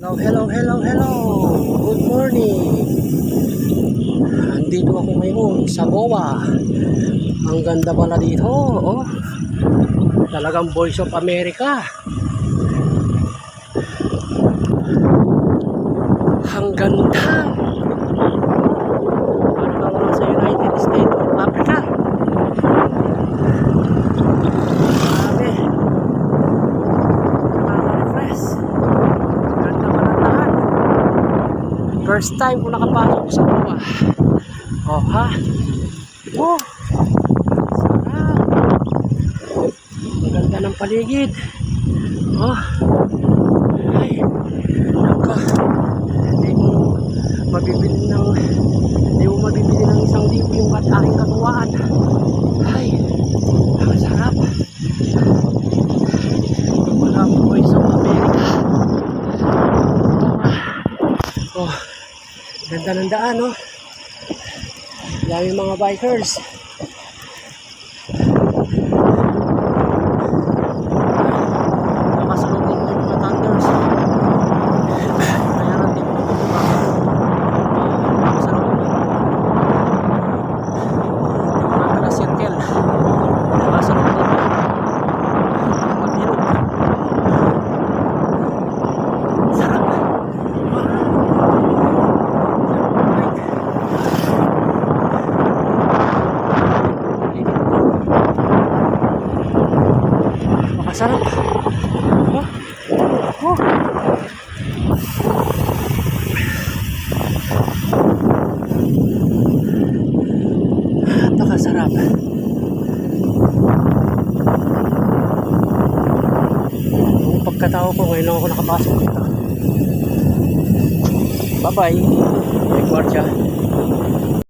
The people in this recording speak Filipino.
Hello, hello, hello, hello. Good morning. Andito ako ngayon sa Goa. Ang ganda pala dito, oh. Talagang Voice of America. Ang ganda. Parang ako sa United States of Africa. Grabe. Nakaka-refresh. Ganda pala lahat. First time ko nakapasok sa Goa. Oh, ha? Oh. Sarap. Ang ganda ng paligid. Oh. Ay. Naka. Hindi mo mabibili ng 1,000 yung aking katuwaan. Ay. Ang sarap. Wala mo Voice of America. Oh. Ganda ng daan, oh. Dami mga bikers. Nakasalubong ko yung mga thunders. Kaya natin nakasalubong yung mga circle. Nakasalubong ko pagbilog. Sarap. Sarap. Oh. Oh. Napakasarap. Yung pagkatao ko ngayon lang ako nakapasok dito. Bye bye. May gwardiya.